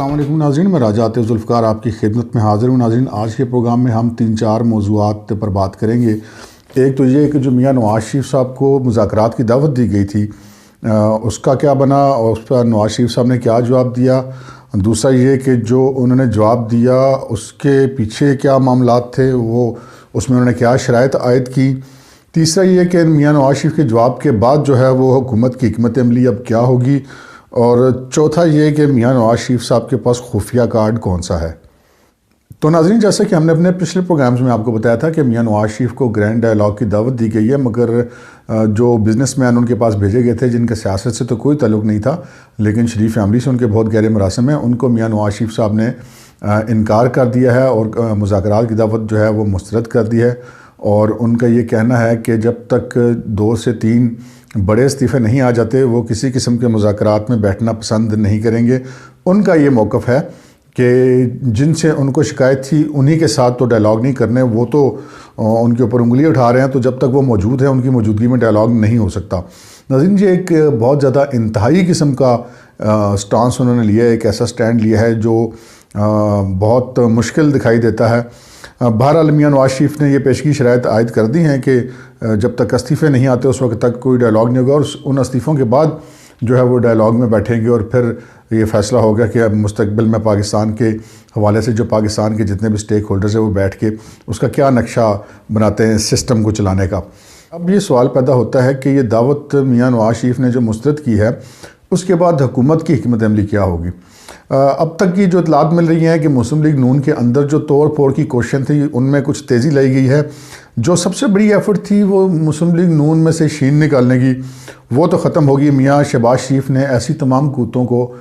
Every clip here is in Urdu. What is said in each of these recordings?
السلام علیکم ناظرین، میں راجہ عاطف ذوالفقار آپ کی خدمت میں حاضر ہوں۔ ناظرین، آج کے پروگرام میں ہم 3-4 موضوعات پر بات کریں گے۔ ایک تو یہ کہ جو میاں نواز شریف صاحب کو مذاکرات کی دعوت دی گئی تھی، اس کا کیا بنا اور اس پر نواز شریف صاحب نے کیا جواب دیا۔ دوسرا یہ کہ جو انہوں نے جواب دیا اس کے پیچھے کیا معاملات تھے، وہ اس میں انہوں نے کیا شرائط عائد کی۔ تیسرا یہ کہ میاں نواز شریف کے جواب کے بعد جو ہے وہ حکومت کی حکمت عملی اب کیا ہوگی۔ اور چوتھا یہ کہ میاں نواز شریف صاحب کے پاس خفیہ کارڈ کون سا ہے۔ تو ناظرین، جیسا کہ ہم نے اپنے پچھلے پروگرامز میں آپ کو بتایا تھا کہ میاں نواز شریف کو گرینڈ ڈائیلاگ کی دعوت دی گئی ہے، مگر جو بزنس مین ان کے پاس بھیجے گئے تھے جن کا سیاست سے تو کوئی تعلق نہیں تھا لیکن شریف فیملی سے ان کے بہت گہرے مراسم ہیں، ان کو میاں نواز شریف صاحب نے انکار کر دیا ہے اور مذاکرات کی دعوت جو ہے وہ مسترد کر دی ہے۔ اور ان کا یہ کہنا ہے کہ جب تک 2 سے 3 بڑے استعفے نہیں آ جاتے وہ کسی قسم کے مذاکرات میں بیٹھنا پسند نہیں کریں گے۔ ان کا یہ موقف ہے کہ جن سے ان کو شکایت تھی انہی کے ساتھ تو ڈائیلاگ نہیں کرنے، وہ تو ان کے اوپر انگلی اٹھا رہے ہیں، تو جب تک وہ موجود ہیں ان کی موجودگی میں ڈائیلاگ نہیں ہو سکتا۔ ناظرین، یہ ایک بہت زیادہ انتہائی قسم کا سٹانس انہوں نے لیا ہے، ایک ایسا سٹینڈ لیا ہے جو بہت مشکل دکھائی دیتا ہے۔ بہرحال میاں نواز شریف نے یہ پیشگی شرائط عائد کر دی ہیں کہ جب تک استعفے نہیں آتے اس وقت تک کوئی ڈائیلاگ نہیں ہوگا، اور ان استعفوں کے بعد جو ہے وہ ڈائیلاگ میں بیٹھیں گے اور پھر یہ فیصلہ ہوگا کہ اب مستقبل میں پاکستان کے حوالے سے جو پاکستان کے جتنے بھی سٹیک ہولڈرز ہیں وہ بیٹھ کے اس کا کیا نقشہ بناتے ہیں سسٹم کو چلانے کا۔ اب یہ سوال پیدا ہوتا ہے کہ یہ دعوت میاں نواز شریف نے جو مسترد کی ہے اس کے بعد حکومت کی حکمت عملی کیا ہوگی۔ اب تک کی جو اطلاعات مل رہی ہیں کہ مسلم لیگ نون کے اندر جو توڑ پھوڑ کی کوششیں تھی ان میں کچھ تیزی لائی گئی ہے۔ جو سب سے بڑی ایفرٹ تھی وہ مسلم لیگ نون میں سے شین نکالنے کی، وہ تو ختم ہوگی۔ میاں شہباز شریف نے ایسی تمام قوتوں کو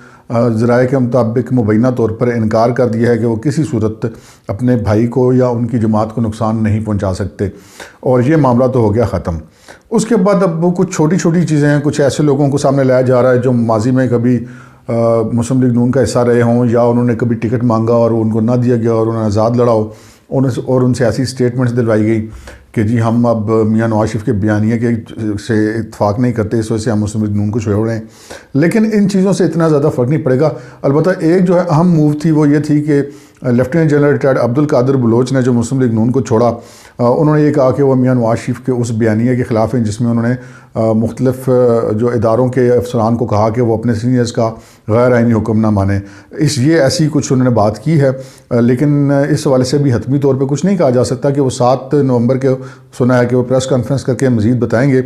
ذرائع کے مطابق مبینہ طور پر انکار کر دیا ہے کہ وہ کسی صورت اپنے بھائی کو یا ان کی جماعت کو نقصان نہیں پہنچا سکتے، اور یہ معاملہ تو ہو گیا ختم۔ اس کے بعد اب وہ کچھ چھوٹی چھوٹی چیزیں ہیں، کچھ ایسے لوگوں کو سامنے لایا جا رہا ہے جو ماضی میں کبھی مسلم لیگ نون کا حصہ رہے ہوں یا انہوں نے کبھی ٹکٹ مانگا اور ان کو نہ دیا گیا اور انہوں نے آزاد لڑا ہو، اور ان سے ایسی سٹیٹمنٹس دلوائی گئی کہ جی ہم اب میاں نواز شریف کے بیانیے کے سے اتفاق نہیں کرتے، اس وجہ سے ہم مسلم لیگ نون کو چھوڑ رہے ہیں۔ لیکن ان چیزوں سے اتنا زیادہ فرق نہیں پڑے گا۔ البتہ ایک جو ہے اہم موو تھی وہ یہ تھی کہ lieutenant general retired Abdul Qadir Baloch نے جو مسلم لیگ نون کو چھوڑا، انہوں نے یہ کہا کہ وہ میاں نواز شریف کے اس بیانیے کے خلاف ہیں جس میں انہوں نے مختلف جو اداروں کے افسران کو کہا کہ وہ اپنے سینئرز کا غیر آئینی حکم نہ مانیں۔ یہ ایسی کچھ انہوں نے بات کی ہے، لیکن اس حوالے سے بھی حتمی طور پہ کچھ نہیں کہا جا سکتا کہ وہ 7 نومبر کے سنا ہے کہ وہ پریس کانفرنس کر کے مزید بتائیں گے۔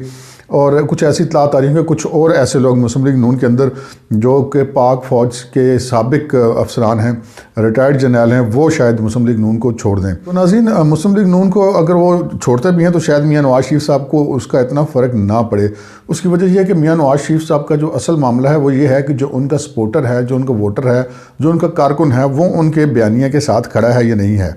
اور کچھ ایسی اطلاعات آ رہی ہیں کہ کچھ اور ایسے لوگ مسلم لیگ نون کے اندر جو کہ پاک فوج کے سابق افسران ہیں، ریٹائرڈ جنرل ہیں، وہ شاید مسلم لیگ نون کو چھوڑ دیں۔ تو ناظرین، مسلم لیگ نون کو اگر وہ چھوڑتے بھی ہیں تو شاید میاں نواز شریف صاحب کو اس کا اتنا فرق نہ پڑے۔ اس کی وجہ یہ ہے کہ میاں نواز شریف صاحب کا جو اصل معاملہ ہے وہ یہ ہے کہ جو ان کا سپورٹر ہے، جو ان کا ووٹر ہے، جو ان کا کارکن ہے، وہ ان کے بیانیے کے ساتھ کھڑا ہے یا نہیں ہے۔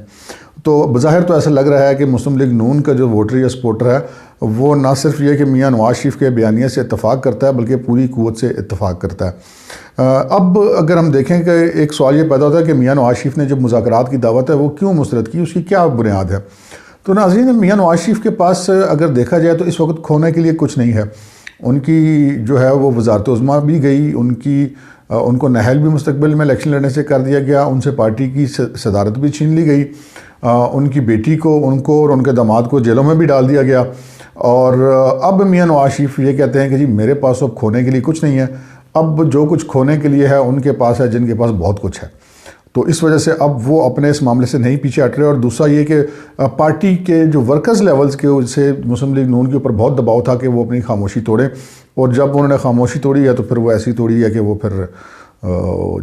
تو بظاہر تو ایسا لگ رہا ہے کہ مسلم لیگ نون کا جو ووٹر یا سپورٹر ہے وہ نہ صرف یہ کہ میاں نواز شریف کے بیانیے سے اتفاق کرتا ہے بلکہ پوری قوت سے اتفاق کرتا ہے۔ اب اگر ہم دیکھیں کہ ایک سوال یہ پیدا ہوتا ہے کہ میاں نواز شریف نے جب مذاکرات کی دعوت ہے وہ کیوں مسترد کی، اس کی کیا بنیاد ہے۔ تو ناظرین، میاں نواز شریف کے پاس اگر دیکھا جائے تو اس وقت کھونے کے لیے کچھ نہیں ہے۔ ان کی جو ہے وہ وزارت عظمیٰ بھی گئی، ان کو نااہل بھی مستقبل میں الیکشن لڑنے سے کر دیا گیا، ان سے پارٹی کی صدارت بھی چھین لی گئی، ان کی بیٹی کو، ان کو اور ان کے داماد کو جیلوں میں بھی ڈال دیا گیا۔ اور اب میاں نواز شریف یہ کہتے ہیں کہ جی میرے پاس اب کھونے کے لیے کچھ نہیں ہے، اب جو کچھ کھونے کے لیے ہے ان کے پاس ہے جن کے پاس بہت کچھ ہے۔ تو اس وجہ سے اب وہ اپنے اس معاملے سے نہیں پیچھے ہٹ رہے۔ اور دوسرا یہ کہ پارٹی کے جو ورکرز لیولز کے سے مسلم لیگ نون کے اوپر بہت دباؤ تھا کہ وہ اپنی خاموشی توڑیں، اور جب انہوں نے خاموشی توڑی ہے تو پھر وہ ایسی توڑی ہے کہ وہ پھر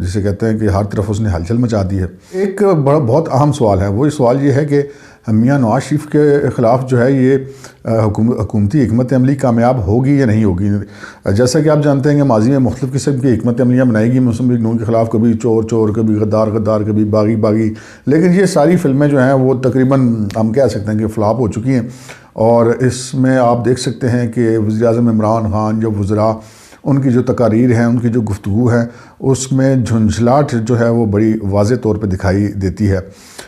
جسے کہتے ہیں کہ ہر طرف اس نے ہلچل مچا دی ہے۔ ایک بہت اہم سوال ہے، وہ سوال یہ ہے کہ میاں نواز شریف کے خلاف جو ہے یہ حکومتی حکمت عملی کامیاب ہوگی یا نہیں ہوگی۔ جیسا کہ آپ جانتے ہیں کہ ماضی میں مختلف قسم کی حکمت عملیاں بنائی گئی مسلم لیگ نون کے خلاف، کبھی چور چور، کبھی غدار غدار، کبھی باغی باغی، لیکن یہ ساری فلمیں جو ہیں وہ تقریباً ہم کہہ سکتے ہیں کہ فلاپ ہو چکی ہیں۔ اور اس میں آپ دیکھ سکتے ہیں کہ وزیر اعظم عمران خان، جو وزراء، ان کی جو تقاریر ہیں، ان کی جو گفتگو ہے، اس میں جھنجھلاہٹ جو ہے وہ بڑی واضح طور پہ دکھائی دیتی ہے۔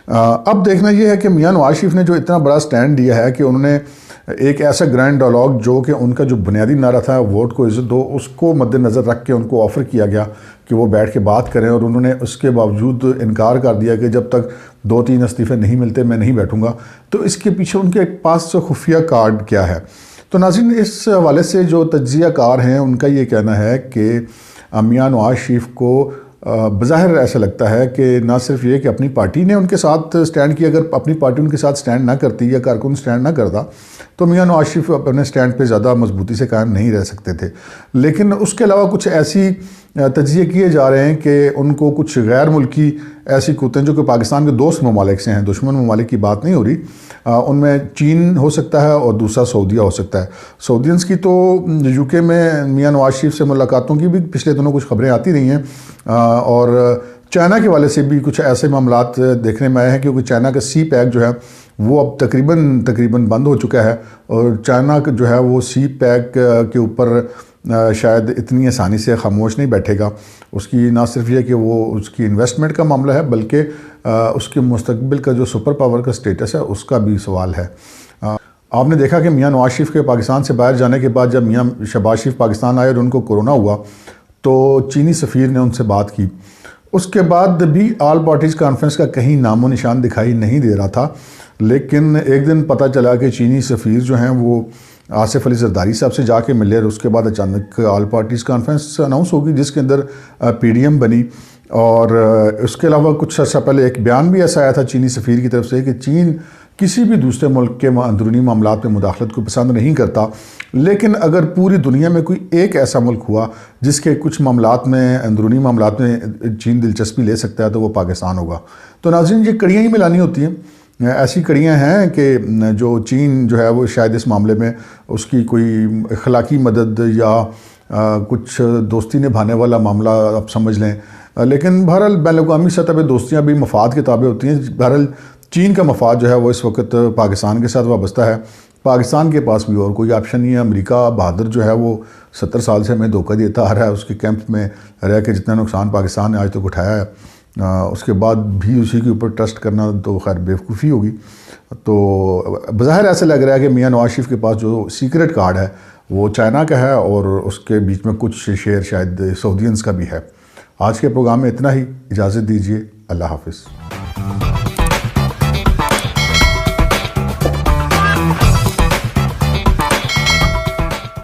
اب دیکھنا یہ ہے کہ میاں نواز شریف نے جو اتنا بڑا سٹینڈ دیا ہے کہ انہوں نے ایک ایسا گرینڈ ڈائلاگ جو کہ ان کا جو بنیادی نعرہ تھا ووٹ کو عزت دو، اس کو مد نظر رکھ کے ان کو آفر کیا گیا کہ وہ بیٹھ کے بات کریں، اور انہوں نے اس کے باوجود انکار کر دیا کہ جب تک 2-3 استعفے نہیں ملتے میں نہیں بیٹھوں گا۔ تو اس کے پیچھے ان کے پاس خفیہ کارڈ کیا ہے؟ تو ناظرین، اس حوالے سے جو تجزیہ کار ہیں ان کا یہ کہنا ہے کہ میاں نواز شریف کو بظاہر ایسا لگتا ہے کہ نہ صرف یہ کہ اپنی پارٹی نے ان کے ساتھ سٹینڈ کیا، اگر اپنی پارٹی ان کے ساتھ سٹینڈ نہ کرتی یا کارکن سٹینڈ نہ کرتا تو میاں نواز شریف اپنے سٹینڈ پہ زیادہ مضبوطی سے قائم نہیں رہ سکتے تھے۔ لیکن اس کے علاوہ کچھ ایسی تجزیے کیے جا رہے ہیں کہ ان کو کچھ غیر ملکی ایسی قوتیں جو کہ پاکستان کے دوست ممالک سے ہیں، دشمن ممالک کی بات نہیں ہو رہی، ان میں چین ہو سکتا ہے اور دوسرا سعودیہ ہو سکتا ہے۔ سعودینز کی تو یو کے میں میاں نواز شریف سے ملاقاتوں کی بھی پچھلے دنوں کچھ خبریں آتی رہی ہیں، اور چائنا کے والے سے بھی کچھ ایسے معاملات دیکھنے میں آئے ہیں، کیونکہ چائنا کا سی پیک جو ہے وہ اب تقریباً بند ہو چکا ہے، اور چائنا جو ہے وہ سی پیک کے اوپر شاید اتنی آسانی سے خاموش نہیں بیٹھے گا۔ اس کی نہ صرف یہ کہ وہ اس کی انویسٹمنٹ کا معاملہ ہے، بلکہ اس کے مستقبل کا جو سپر پاور کا سٹیٹس ہے اس کا بھی سوال ہے۔ آپ نے دیکھا کہ میاں نواز شریف کے پاکستان سے باہر جانے کے بعد جب میاں شہباز شریف پاکستان آئے اور ان کو کورونا ہوا تو چینی سفیر نے ان سے بات کی، اس کے بعد بھی آل پارٹیز کانفرنس کا کہیں نام و نشان دکھائی نہیں دے رہا تھا۔ لیکن ایک دن پتہ چلا کہ چینی سفیر جو ہیں وہ آصف علی زرداری صاحب سے جا کے ملے، اور اس کے بعد اچانک آل پارٹیز کانفرنس اناؤنس ہوگی جس کے اندر پی ڈی ایم بنی، اور اس کے علاوہ کچھ عرصہ پہلے ایک بیان بھی ایسا آیا تھا چینی سفیر کی طرف سے کہ چین کسی بھی دوسرے ملک کے اندرونی معاملات میں مداخلت کو پسند نہیں کرتا، لیکن اگر پوری دنیا میں کوئی ایک ایسا ملک ہوا جس کے کچھ معاملات میں اندرونی معاملات میں چین دلچسپی لے سکتا ہے تو وہ پاکستان ہوگا۔ تو ناظرین، یہ کڑیاں ہی ملانی ہوتی ہیں، ایسی کڑیاں ہیں کہ جو چین جو ہے وہ شاید اس معاملے میں اس کی کوئی اخلاقی مدد یا کچھ دوستی نبھانے والا معاملہ آپ سمجھ لیں، لیکن بہرحال بین الاقوامی سطح پہ دوستیاں بھی مفاد کے تابع ہوتی ہیں۔ بہرحال چین کا مفاد جو ہے وہ اس وقت پاکستان کے ساتھ وابستہ ہے، پاکستان کے پاس بھی اور کوئی آپشن نہیں ہے۔ امریکہ بہادر جو ہے وہ 70 سال سے ہمیں دھوکہ دیتا آ رہا ہے، اس کے کیمپ میں رہ کے جتنا نقصان پاکستان نے آج تک اٹھایا ہے، اس کے بعد بھی اسی کے اوپر ٹرسٹ کرنا تو خیر بیوقوفی ہوگی۔ تو بظاہر ایسا لگ رہا ہے کہ میاں نواز شریف کے پاس جو سیکرٹ کارڈ ہے وہ چائنا کا ہے، اور اس کے بیچ میں کچھ شیئر شاید سعودینز کا بھی ہے۔ آج کے پروگرام میں اتنا ہی، اجازت دیجیے، اللہ حافظ۔